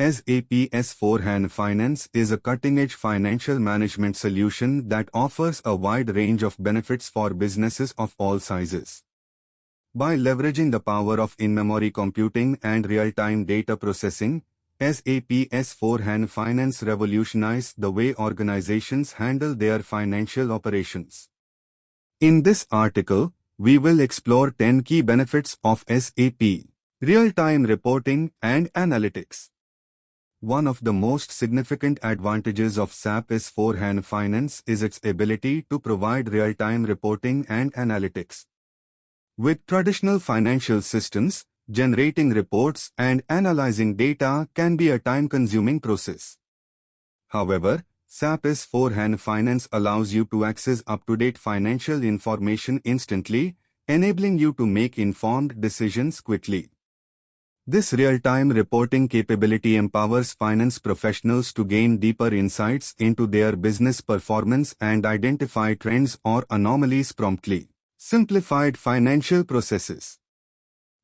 SAP S4HANA Finance is a cutting-edge financial management solution that offers a wide range of benefits for businesses of all sizes. By leveraging the power of in-memory computing and real-time data processing, SAP S4HANA Finance revolutionized the way organizations handle their financial operations. In this article, we will explore 10 key benefits of SAP real-time reporting and analytics. One of the most significant advantages of SAP S4HANA Finance is its ability to provide real-time reporting and analytics. With traditional financial systems, generating reports and analyzing data can be a time-consuming process. However, SAP S4HANA Finance allows you to access up-to-date financial information instantly, enabling you to make informed decisions quickly. This real-time reporting capability empowers finance professionals to gain deeper insights into their business performance and identify trends or anomalies promptly. Simplified financial processes.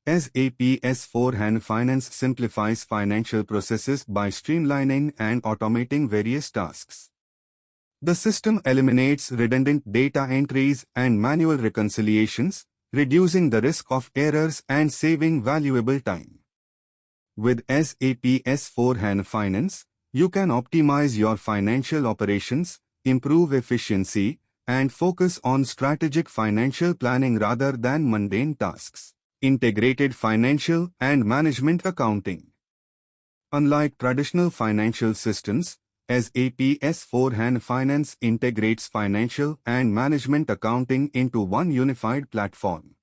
SAP S4HANA Finance simplifies financial processes by streamlining and automating various tasks. The system eliminates redundant data entries and manual reconciliations, reducing the risk of errors and saving valuable time. With SAP S4HANA Finance, you can optimize your financial operations, improve efficiency, and focus on strategic financial planning rather than mundane tasks. Integrated financial and management accounting. Unlike traditional financial systems, SAP S4HANA Finance integrates financial and management accounting into one unified platform.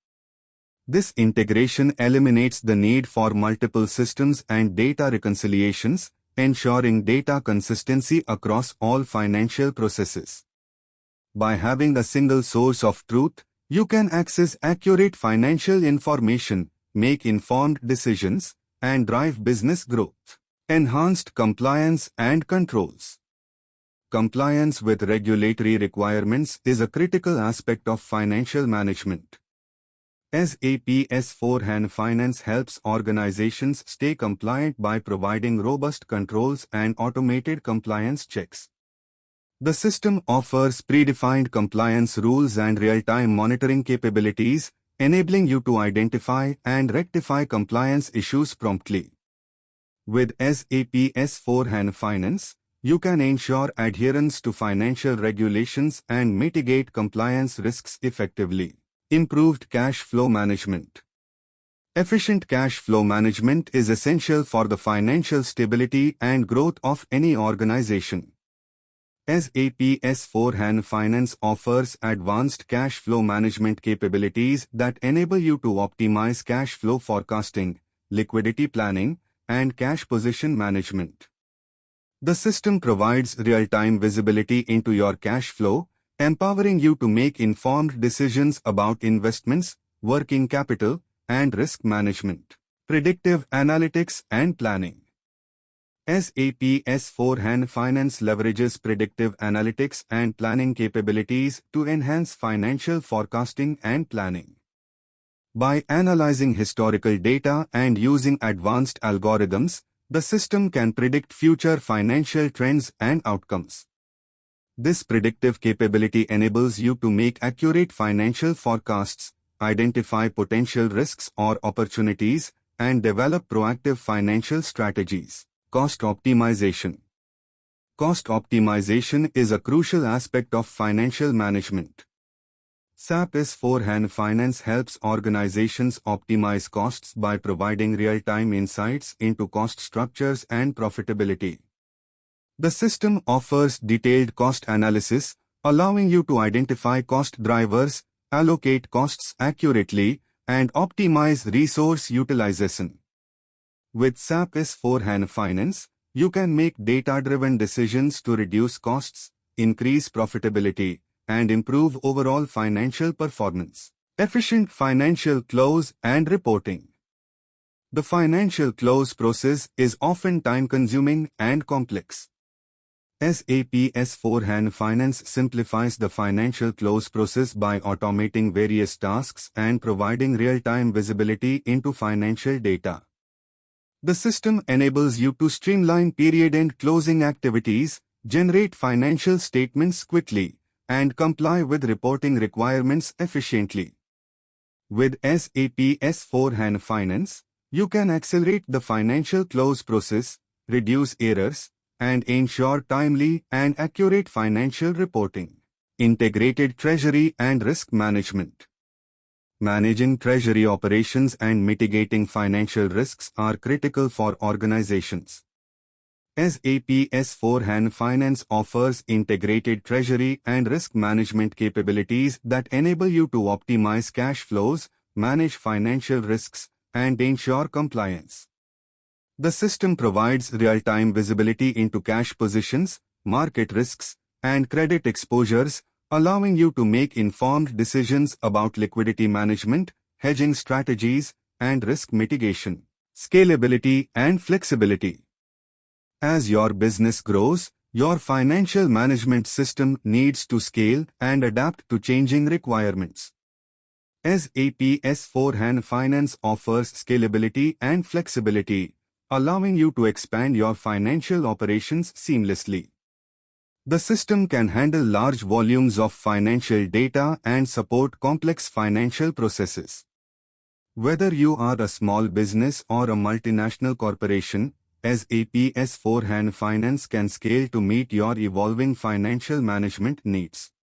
This integration eliminates the need for multiple systems and data reconciliations, ensuring data consistency across all financial processes. By having a single source of truth, you can access accurate financial information, make informed decisions, and drive business growth. Enhanced compliance and controls. Compliance with regulatory requirements is a critical aspect of financial management. SAP S4HANA Finance helps organizations stay compliant by providing robust controls and automated compliance checks. The system offers predefined compliance rules and real-time monitoring capabilities, enabling you to identify and rectify compliance issues promptly. With SAP S4HANA Finance, you can ensure adherence to financial regulations and mitigate compliance risks effectively. Improved cash flow management. Efficient cash flow management is essential for the financial stability and growth of any organization. SAP S4HANA Finance offers advanced cash flow management capabilities that enable you to optimize cash flow forecasting, liquidity planning, and cash position management. The system provides real-time visibility into your cash flow, empowering you to make informed decisions about investments, working capital, and risk management. Predictive analytics and planning. SAP S4HANA Finance leverages predictive analytics and planning capabilities to enhance financial forecasting and planning. By analyzing historical data and using advanced algorithms, the system can predict future financial trends and outcomes. This predictive capability enables you to make accurate financial forecasts, identify potential risks or opportunities, and develop proactive financial strategies. Cost optimization. Cost optimization is a crucial aspect of financial management. SAP S4HANA Finance helps organizations optimize costs by providing real-time insights into cost structures and profitability. The system offers detailed cost analysis, allowing you to identify cost drivers, allocate costs accurately, and optimize resource utilization. With SAP S4HANA Finance, you can make data-driven decisions to reduce costs, increase profitability, and improve overall financial performance. Efficient financial close and reporting. The financial close process is often time-consuming and complex. SAP S4HANA Finance simplifies the financial close process by automating various tasks and providing real-time visibility into financial data. The system enables you to streamline period-end closing activities, generate financial statements quickly, and comply with reporting requirements efficiently. With SAP S4HANA Finance, you can accelerate the financial close process, reduce errors, and ensure timely and accurate financial reporting. Integrated Treasury and Risk Management. Managing treasury operations and mitigating financial risks are critical for organizations. SAP S4HANA Finance offers integrated treasury and risk management capabilities that enable you to optimize cash flows, manage financial risks, and ensure compliance. The system provides real-time visibility into cash positions, market risks, and credit exposures, allowing you to make informed decisions about liquidity management, hedging strategies, and risk mitigation. Scalability and flexibility. As your business grows, your financial management system needs to scale and adapt to changing requirements. SAP S4HANA Finance offers scalability and flexibility, allowing you to expand your financial operations seamlessly. The system can handle large volumes of financial data and support complex financial processes. Whether you are a small business or a multinational corporation, SAP S4HANA Finance can scale to meet your evolving financial management needs.